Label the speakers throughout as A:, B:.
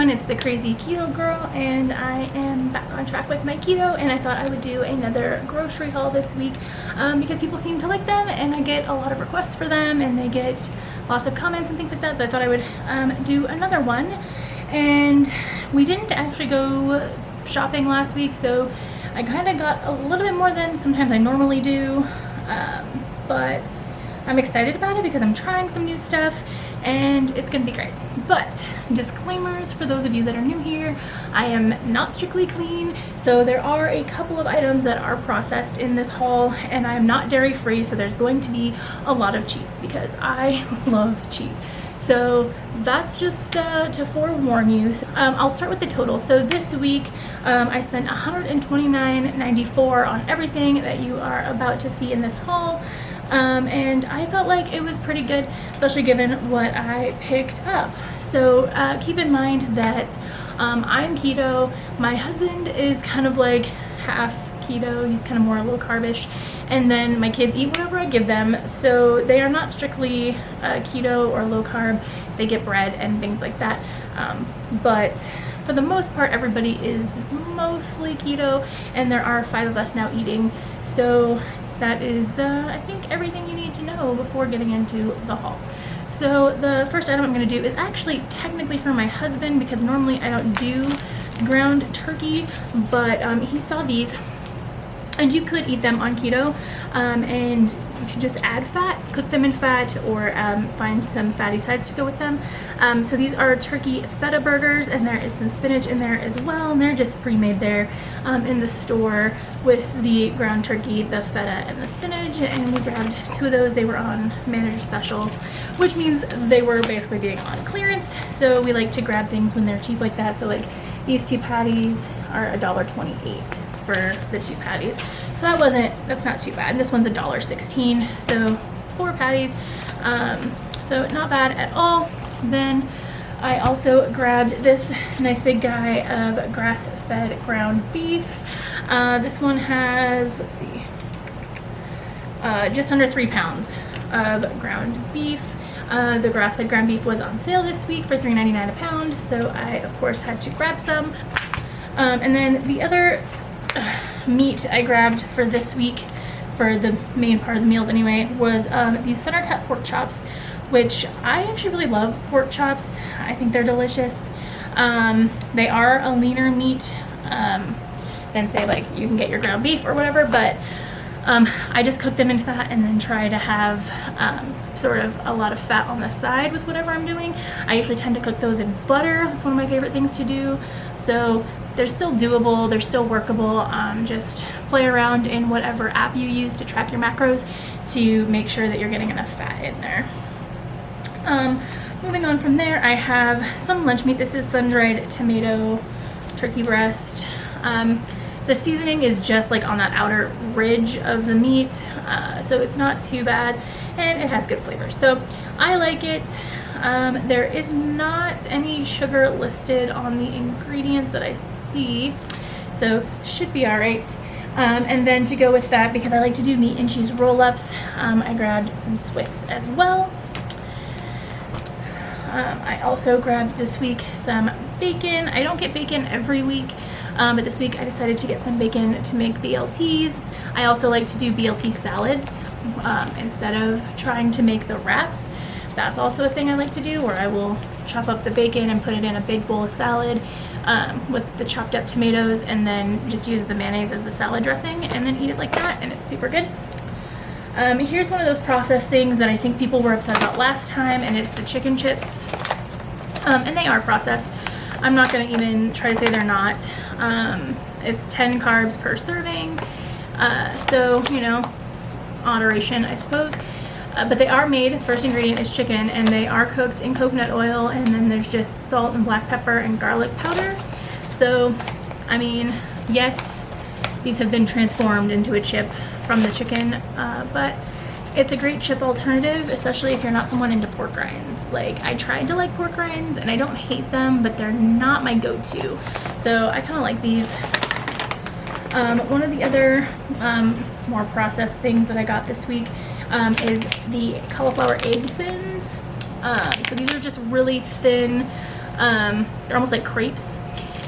A: everyone, it's the Crazy Keto Girl, and I am back on track with my keto, and I thought I would do another grocery haul this week because people seem to like them, and I get a lot of requests for them, and they get lots of comments and things like that, so I thought I would do another one. And we didn't actually go shopping last week, so I kind of got a little bit more than sometimes I normally do, but I'm excited about it because I'm trying some new stuff and it's gonna be great. But disclaimers for those of you that are new here, I am not strictly clean, so there are a couple of items that are processed in this haul, and I'm not dairy free, so there's going to be a lot of cheese because I love cheese. So that's just to forewarn you. I'll start with the total. So this week I spent $129.94 on everything that you are about to see in this haul. And I felt like it was pretty good, especially given what I picked up. So keep in mind that I'm keto. My husband is kind of like half keto. He's kind of more low carbish, and then my kids eat whatever I give them, so they are not strictly keto or low carb. They get bread and things like that, but for the most part everybody is mostly keto, and there are 5 of us now eating. So that is I think everything you need to know before getting into the haul. So the first item I'm going to do is actually technically for my husband, because normally I don't do ground turkey, but he saw these, and you could eat them on keto, and you could just add fat, cook them in fat, or find some fatty sides to go with them. So these are turkey feta burgers, and there is some spinach in there as well, and they're just pre-made there in the store with the ground turkey, the feta, and the spinach, and we grabbed 2 of those. They were on manager special, which means they were basically being on clearance, so we like to grab things when they're cheap like that. So like these 2 patties are $1.28 for the 2 patties, so that's not too bad. This one's $1.16, so 4 patties, so not bad at all. Then I also grabbed this nice big guy of grass-fed ground beef. This one has, let's see, just under 3 pounds of ground beef. The grass-fed ground beef was on sale this week for $3.99 a pound, so I of course had to grab some. And then the other meat I grabbed for this week, for the main part of the meals anyway, was these center cut pork chops, which I actually really love pork chops. I think they're delicious. They are a leaner meat than say like you can get your ground beef or whatever, but I just cook them in fat and then try to have sort of a lot of fat on the side with whatever I'm doing. I usually tend to cook those in butter. It's one of my favorite things to do. So they're still doable, they're still workable. Just play around in whatever app you use to track your macros to make sure that you're getting enough fat in there. Moving on from there, I have some lunch meat. This is sun-dried tomato turkey breast. The seasoning is just like on that outer ridge of the meat, so it's not too bad, and it has good flavor, so I like it. There is not any sugar listed on the ingredients that I see, so should be all right. And then to go with that, because I like to do meat and cheese roll-ups, I grabbed some Swiss as well. I also grabbed this week some bacon. I don't get bacon every week, but this week I decided to get some bacon to make BLTs. I also like to do BLT salads instead of trying to make the wraps. That's also a thing I like to do, where I will chop up the bacon and put it in a big bowl of salad with the chopped up tomatoes, and then just use the mayonnaise as the salad dressing and then eat it like that, and it's super good. Here's one of those processed things that I think people were upset about last time, and it's the chicken chips, and they are processed. I'm not going to even try to say they're not. It's 10 carbs per serving, so you know, moderation I suppose. But they are made, first ingredient is chicken, and they are cooked in coconut oil, and then there's just salt and black pepper and garlic powder. So I mean, yes, these have been transformed into a chip from the chicken, but it's a great chip alternative, especially if you're not someone into pork rinds. Like, I tried to like pork rinds and I don't hate them, but they're not my go-to, so I kind of like these. One of the other more processed things that I got this week is the cauliflower egg thins. So these are just really thin They're almost like crepes.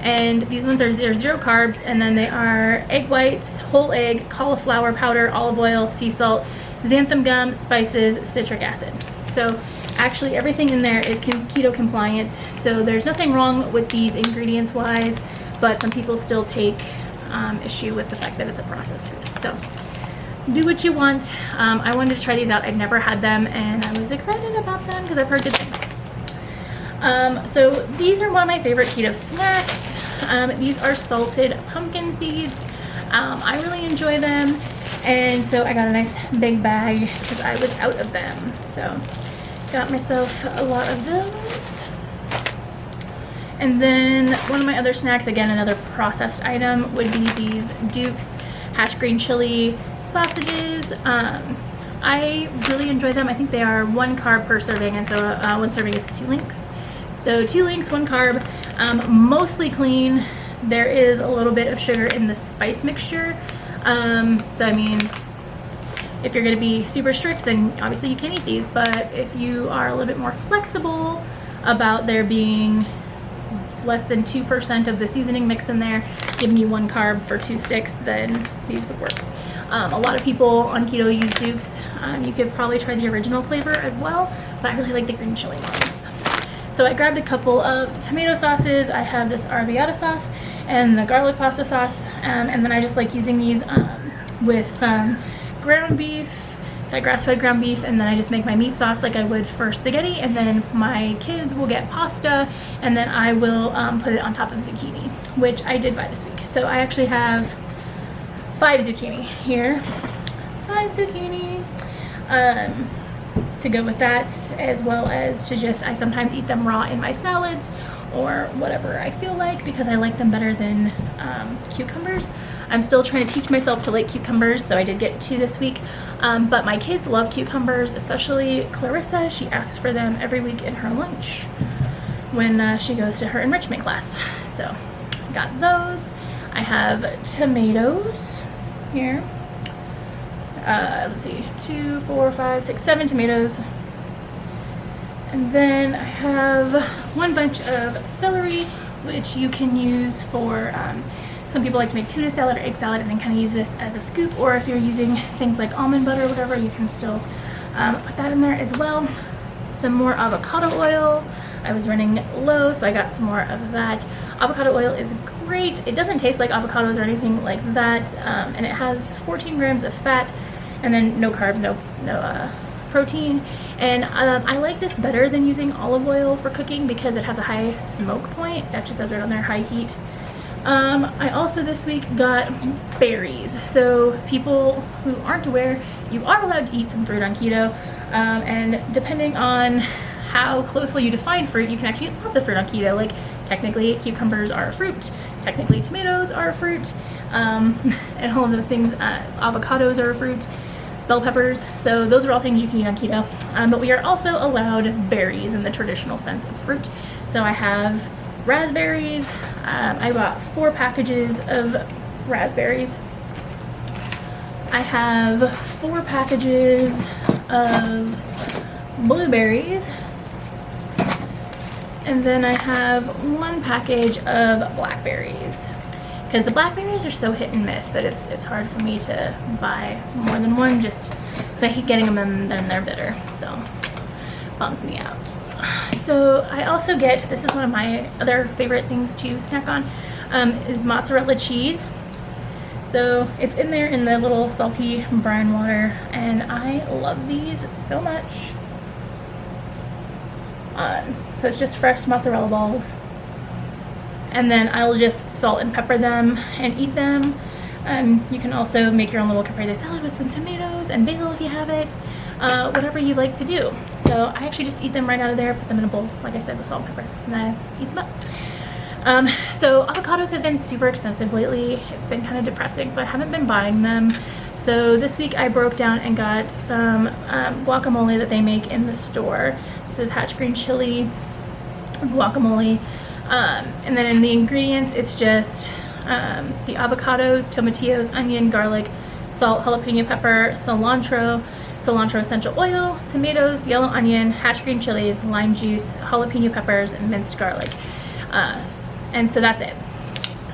A: And these ones they're 0 carbs, and then they are egg whites, whole egg, cauliflower powder, olive oil, sea salt, xanthan gum, spices, citric acid. So actually everything in there is keto compliant, so there's nothing wrong with these ingredients wise, but some people still take issue with the fact that it's a processed food. So do what you want. I wanted to try these out. I'd never had them, and I was excited about them because I've heard good things. So these are one of my favorite keto snacks. These are salted pumpkin seeds. I really enjoy them, and so I got a nice big bag because I was out of them. So got myself a lot of those. And then one of my other snacks, again another processed item, would be these Duke's Hatch Green Chili sausages. I really enjoy them. I think they are 1 carb per serving, and so 1 serving is 2 links. So 2 links, 1 carb, mostly clean. There is a little bit of sugar in the spice mixture. So I mean, if you're gonna be super strict, then obviously you can't eat these, but if you are a little bit more flexible about there being less than 2% of the seasoning mix in there, giving you 1 carb for 2 sticks, then these would work. A lot of people on keto use Duke's. You could probably try the original flavor as well, but I really like the green chili ones. So I grabbed a couple of tomato sauces. I have this arrabbiata sauce and the garlic pasta sauce, and then I just like using these with some ground beef, that grass-fed ground beef, and then I just make my meat sauce like I would for spaghetti, and then my kids will get pasta, and then I will put it on top of zucchini, which I did buy this week. So I actually have 5 zucchini here, 5 zucchini. To go with that, as well as to just, I sometimes eat them raw in my salads or whatever I feel like, because I like them better than cucumbers. I'm still trying to teach myself to like cucumbers, so I did get 2 this week, but my kids love cucumbers, especially Clarissa. She asks for them every week in her lunch when she goes to her enrichment class. So got those. I have tomatoes here. Let's see, 2, 4, 5, 6, 7 tomatoes. And then I have 1 bunch of celery, which you can use for, some people like to make tuna salad or egg salad and then kind of use this as a scoop, or if you're using things like almond butter or whatever, you can still put that in there as well. Some more avocado oil. I was running low, so I got some more of that. Avocado oil is great. It doesn't taste like avocados or anything like that, and it has 14 grams of fat, and then no carbs, no protein. And I like this better than using olive oil for cooking because it has a high smoke point. That just says right on there, high heat. I also this week got berries. So people who aren't aware, you are allowed to eat some fruit on keto, and depending on how closely you define fruit, you can actually eat lots of fruit on keto. Like technically cucumbers are a fruit, technically tomatoes are a fruit, and all of those things. Avocados are a fruit, bell peppers. So those are all things you can eat on keto. But we are also allowed berries in the traditional sense of fruit. So I have raspberries. I bought 4 packages of raspberries. I have 4 packages of blueberries. And then I have 1 package of blackberries, because the blackberries are so hit and miss that it's hard for me to buy more than 1, just because I hate getting them and then they're bitter, so bums me out. So I also get, this is one of my other favorite things to snack on, is mozzarella cheese. So it's in there in the little salty brine water, and I love these so much. So it's just fresh mozzarella balls, and then I'll just salt and pepper them and eat them. You can also make your own little caprese salad with some tomatoes and basil if you have it, whatever you like to do. So I actually just eat them right out of there, put them in a bowl, like I said, with salt and pepper, and I eat them up. So avocados have been super expensive lately. It's been kind of depressing, so I haven't been buying them. So this week I broke down and got some guacamole that they make in the store. This is Hatch Green Chili guacamole. And then in the ingredients, it's just the avocados, tomatillos, onion, garlic, salt, jalapeno pepper, cilantro, cilantro essential oil, tomatoes, yellow onion, hatch green chilies, lime juice, jalapeno peppers, and minced garlic. And so that's it.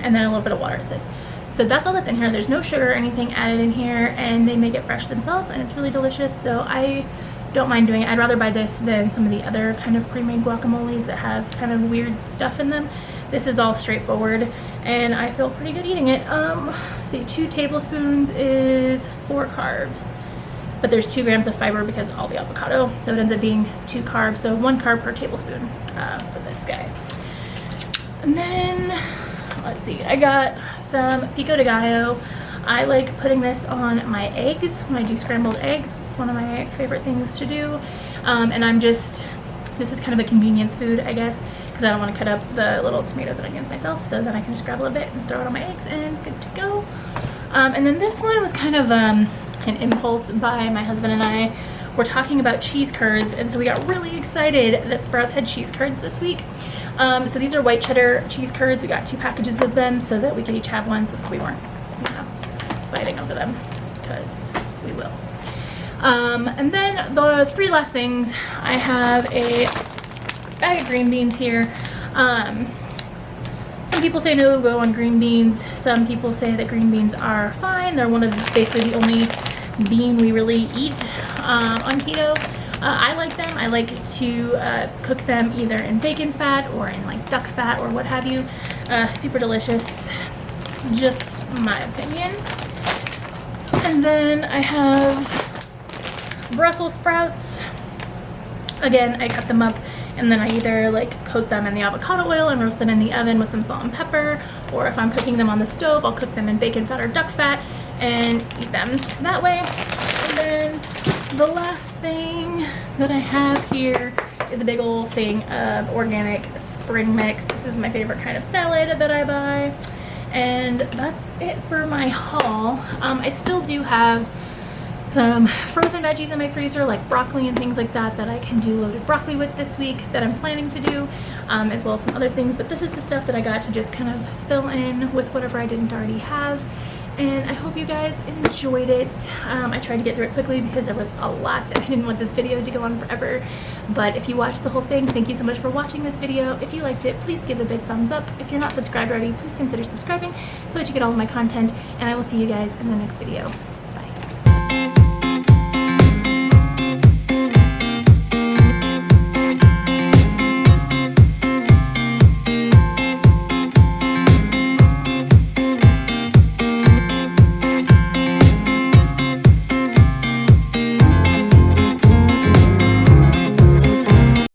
A: And then a little bit of water, it says. So that's all that's in here. There's no sugar or anything added in here, and they make it fresh themselves, and it's really delicious. So I don't mind doing it. I'd rather buy this than some of the other kind of pre-made guacamoles that have kind of weird stuff in them. This is all straightforward, and I feel pretty good eating it. Let's see, 2 tablespoons is 4 carbs, but there's 2 grams of fiber because of all the avocado, so it ends up being 2 carbs, so 1 carb per tablespoon for this guy. And then let's see, I got some Pico de Gallo. I like putting this on my eggs when I do scrambled eggs. It's one of my favorite things to do. And this is kind of a convenience food, I guess, because I don't want to cut up the little tomatoes and onions myself, so then I can just grab a little bit and throw it on my eggs and good to go. And then this one was kind of an impulse by my husband and I. We're talking about cheese curds, and so we got really excited that Sprouts had cheese curds this week. So these are white cheddar cheese curds. We got 2 packages of them so that we could each have one, so that we weren't, you know, fighting over them, because we will. And then the 3 last things, I have a bag of green beans here. Some people say no go on green beans. Some people say that green beans are fine. They're basically the only bean we really eat on keto. I like them. I like to cook them either in bacon fat or in like duck fat or what have you. Super delicious, just my opinion. And then I have Brussels sprouts. Again, I cut them up and then I either like coat them in the avocado oil and roast them in the oven with some salt and pepper, or if I'm cooking them on the stove, I'll cook them in bacon fat or duck fat and eat them that way. And then the last thing that I have here is a big old thing of organic spring mix. This is my favorite kind of salad that I buy. And that's it for my haul. I still do have some frozen veggies in my freezer, like broccoli and things like that, that I can do loaded broccoli with this week that I'm planning to do, as well as some other things. But this is the stuff that I got to just kind of fill in with whatever I didn't already have. And I hope you guys enjoyed it. I tried to get through it quickly because there was a lot and I didn't want this video to go on forever. But if you watched the whole thing, thank you so much for watching this video. If you liked it, please give a big thumbs up. If you're not subscribed already, please consider subscribing so that you get all of my content. And I will see you guys in the next video.